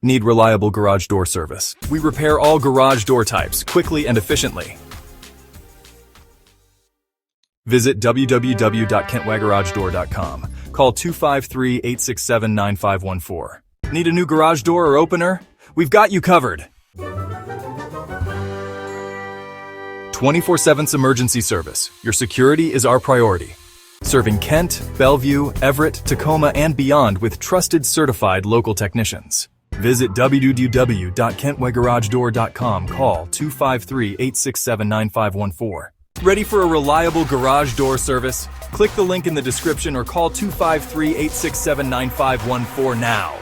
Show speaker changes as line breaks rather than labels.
Need reliable garage door service. We repair all garage door types quickly and efficiently. Visit www.kentwaygaragedoor.com. Call 253-867-9514. Need a new garage door or opener? We've got you covered. 24/7 emergency service. Your security is our priority. Serving Kent, Bellevue, Everett, Tacoma, and beyond with trusted certified local technicians. Visit www.kentwaygaragedoor.com. Call 253-867-9514. Ready for a reliable garage door service? Click the link in the description or call 253-867-9514 now.